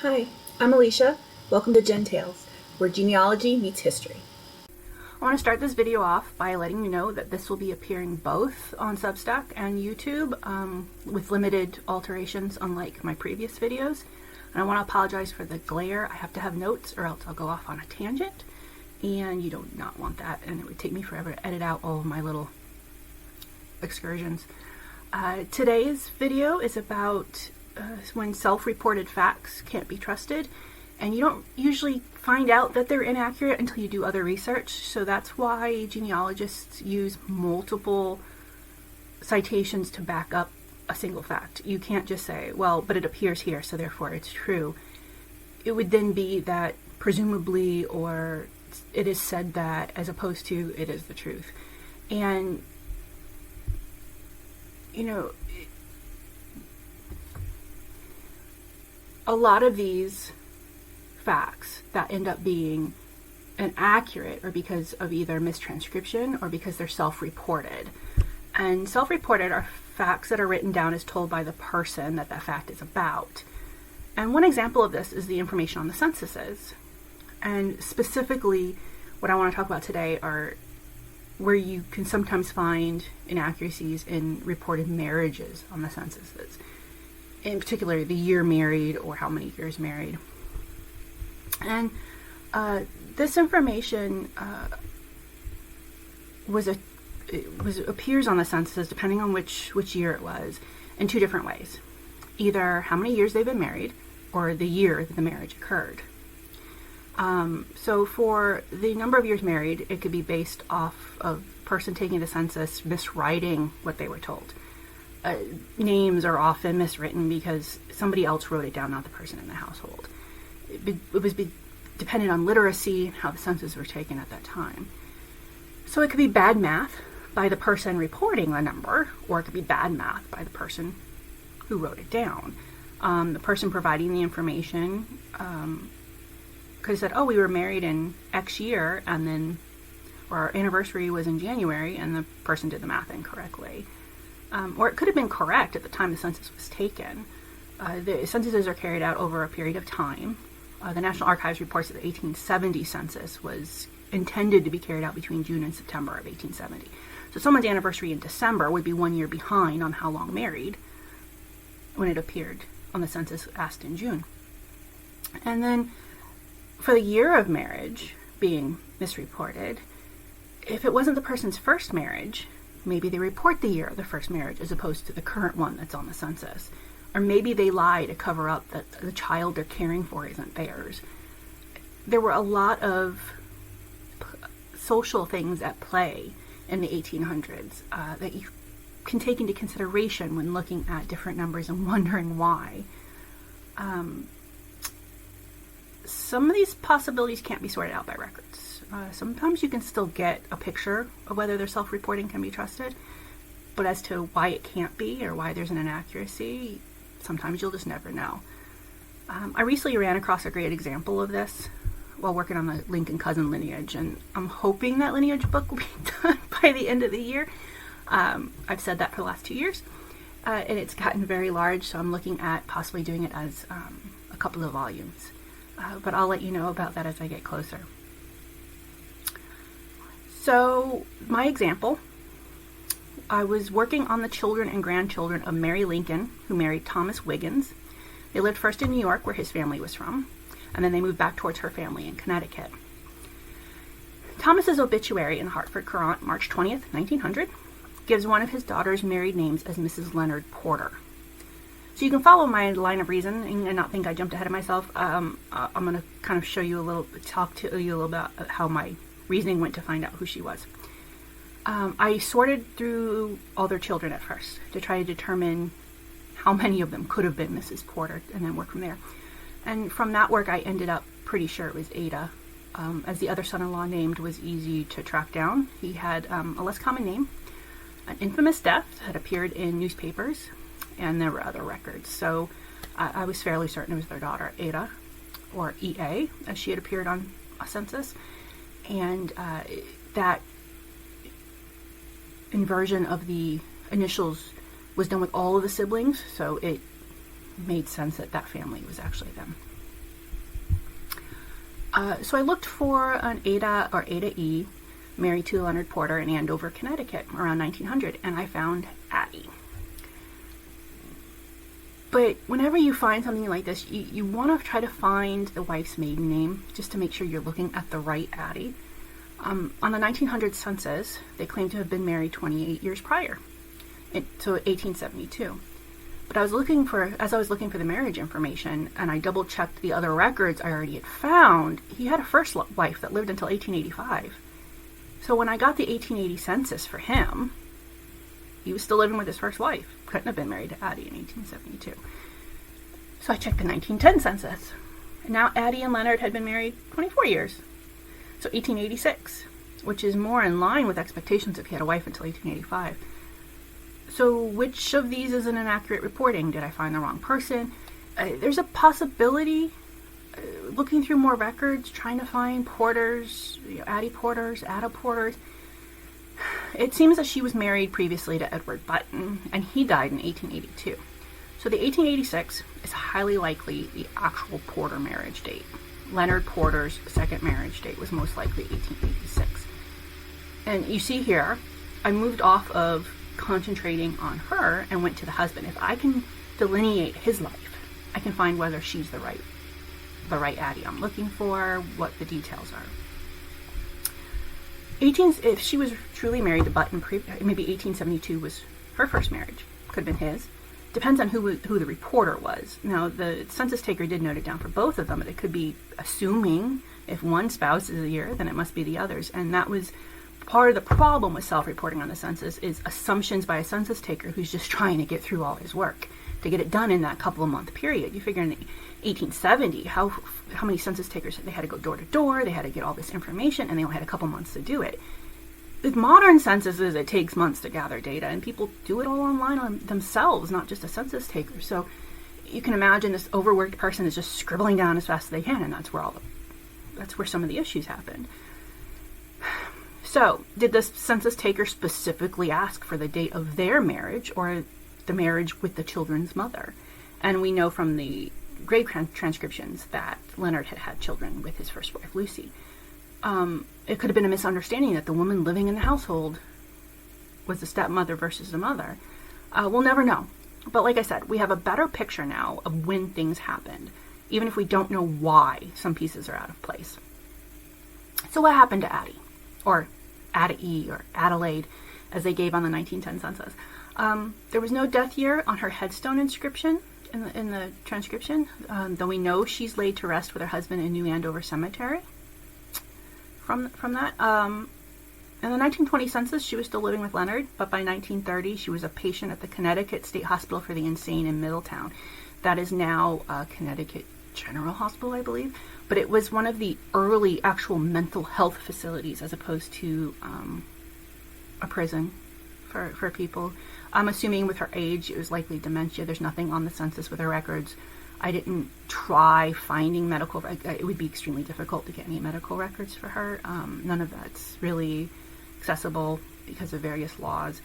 Hi, I'm Alicia. Welcome to Gen Tales, where genealogy meets history. I want to start this video off by letting you know that this will be appearing both on Substack and YouTube with limited alterations, unlike my previous videos. And I want to apologize for the glare. I have to have notes or else I'll go off on a tangent, and you do not want that, and it would take me forever to edit out all of my little excursions. Today's video is about when self-reported facts can't be trusted, and you don't usually find out that they're inaccurate until you do other research. So that's why genealogists use multiple citations to back up a single fact. You can't just say, well, but it appears here, so therefore it's true. It would then be that presumably, or it is said that, as opposed to it is the truth. And you know, a lot of these facts that end up being inaccurate are because of either mistranscription or because they're self-reported. And self-reported are facts that are written down as told by the person that fact is about. And one example of this is the information on the censuses. And specifically, what I want to talk about today are where you can sometimes find inaccuracies in reported marriages on the censuses. In particular, the year married or how many years married. And this information appears on the census, depending on which year it was, in two different ways. Either how many years they've been married or the year that the marriage occurred. So for the number of years married, it could be based off of person taking the census miswriting what they were told. Names are often miswritten because somebody else wrote it down, not the person in the household. It was dependent on literacy and how the census were taken at that time. So it could be bad math by the person reporting the number, or it could be bad math by the person who wrote it down. The person providing the information could have said, oh, we were married in X year, and then our anniversary was in January, and the person did the math incorrectly. Or it could have been correct at the time the census was taken. The censuses are carried out over a period of time. The National Archives reports that the 1870 census was intended to be carried out between June and September of 1870. So someone's anniversary in December would be 1 year behind on how long married when it appeared on the census asked in June. And then for the year of marriage being misreported, if it wasn't the person's first marriage, maybe they report the year of the first marriage as opposed to the current one that's on the census. Or maybe they lie to cover up that the child they're caring for isn't theirs. There were a lot of social things at play in the 1800s that you can take into consideration when looking at different numbers and wondering why. Some of these possibilities can't be sorted out by records. Sometimes you can still get a picture of whether their self-reporting can be trusted, but as to why it can't be or why there's an inaccuracy, sometimes you'll just never know. I recently ran across a great example of this while working on the Lincoln cousin lineage, and I'm hoping that lineage book will be done by the end of the year. I've said that for the last 2 years, and it's gotten very large, so I'm looking at possibly doing it as a couple of volumes. But I'll let you know about that as I get closer. So, my example, I was working on the children and grandchildren of Mary Lincoln, who married Thomas Wiggins. They lived first in New York, where his family was from, and then they moved back towards her family in Connecticut. Thomas's obituary in the Hartford Courant, March 20th, 1900, gives one of his daughter's married names as Mrs. Leonard Porter. So you can follow my line of reasoning and not think I jumped ahead of myself. I'm going to kind of talk to you a little about how my reasoning went to find out who she was. I sorted through all their children at first to try to determine how many of them could have been Mrs. Porter, and then work from there. And from that work, I ended up pretty sure it was Ada, as the other son-in-law named was easy to track down. He had a less common name, an infamous death had appeared in newspapers, and there were other records. So I was fairly certain it was their daughter, Ada, or EA, as she had appeared on a census. And that inversion of the initials was done with all of the siblings, so it made sense that that family was actually them. So I looked for an Ada or Ada E, married to Leonard Porter in Andover, Connecticut, around 1900, and I found Addie. But whenever you find something like this, you want to try to find the wife's maiden name, just to make sure you're looking at the right Addie. On the 1900 census, they claim to have been married 28 years prior, so 1872. But as I was looking for the marriage information, and I double-checked the other records I already had found, he had a first wife that lived until 1885. So when I got the 1880 census for him, he was still living with his first wife. Couldn't have been married to Addie in 1872. So I checked the 1910 census. And now Addie and Leonard had been married 24 years. So 1886, which is more in line with expectations if he had a wife until 1885. So which of these is an inaccurate reporting? Did I find the wrong person? There's a possibility, looking through more records, trying to find Porters, Addie Porters, Ada Porters. It seems that she was married previously to Edward Button, and he died in 1882. So the 1886 is highly likely the actual Porter marriage date. Leonard Porter's second marriage date was most likely 1886. And you see here, I moved off of concentrating on her and went to the husband. If I can delineate his life, I can find whether she's the right Addie I'm looking for, what the details are. If she was truly married to Button, maybe 1872 was her first marriage. Could have been his. Depends on who the reporter was. Now, the census taker did note it down for both of them, but it could be assuming if one spouse is a year, then it must be the others. And that was part of the problem with self-reporting on the census, is assumptions by a census taker who's just trying to get through all his work to get it done in that couple of month period. You figure in 1870, how many census takers, they had to go door to door, they had to get all this information, and they only had a couple months to do it. With modern censuses, it takes months to gather data, and people do it all online themselves, not just a census taker. So you can imagine this overworked person is just scribbling down as fast as they can, and that's where some of the issues happen. So, did the census taker specifically ask for the date of their marriage or the marriage with the children's mother? And we know from the grave transcriptions that Leonard had had children with his first wife, Lucy. It could have been a misunderstanding that the woman living in the household was the stepmother versus the mother. We'll never know. But like I said, we have a better picture now of when things happened, even if we don't know why some pieces are out of place. So what happened to Addie? Or Ada E, or Adelaide, as they gave on the 1910 census. There was no death year on her headstone inscription in the transcription, though we know she's laid to rest with her husband in New Andover Cemetery. From that, in the 1920 census, she was still living with Leonard, but by 1930, she was a patient at the Connecticut State Hospital for the Insane in Middletown. That is now Connecticut General Hospital, I believe. But it was one of the early actual mental health facilities as opposed to a prison for people. I'm assuming with her age, it was likely dementia. There's nothing on the census with her records. I didn't try finding medical. It would be extremely difficult to get any medical records for her. None of that's really accessible because of various laws.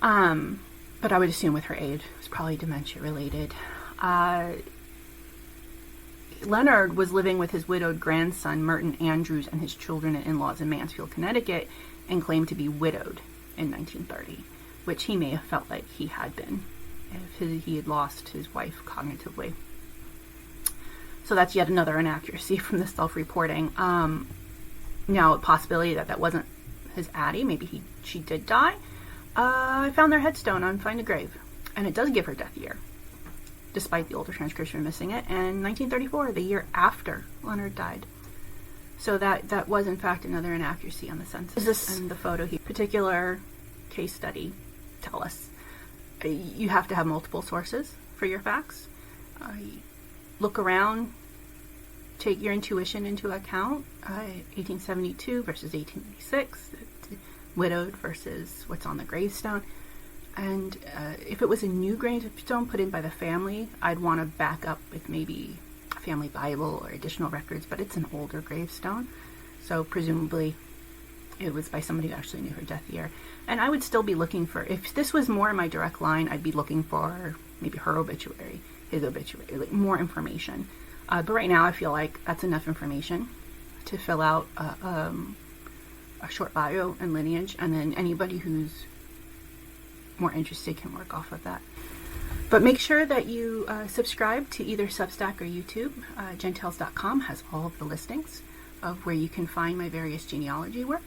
But I would assume with her age, it was probably dementia related. Leonard was living with his widowed grandson, Merton Andrews, and his children and in-laws in Mansfield, Connecticut, and claimed to be widowed in 1930, which he may have felt like he had been if he had lost his wife cognitively. So that's yet another inaccuracy from the self-reporting. Now, a possibility that wasn't his Addie, maybe she did die. I found their headstone on Find a Grave, and it does give her death year, despite the older transcription missing it, and 1934, the year after Leonard died. So that was, in fact, another inaccuracy on the census. And the photo here, particular case study, tell us. You have to have multiple sources for your facts. Look around, take your intuition into account. 1872 versus 1886, widowed versus what's on the gravestone. And if it was a new gravestone put in by the family, I'd want to back up with maybe a family Bible or additional records, but it's an older gravestone, so presumably it was by somebody who actually knew her death year. And I would still be looking for, if this was more in my direct line, I'd be looking for maybe her obituary, his obituary, like more information. But right now I feel like that's enough information to fill out a short bio and lineage, and then anybody who's more interested can work off of that. But make sure that you subscribe to either Substack or YouTube. Gentales.com has all of the listings of where you can find my various genealogy work.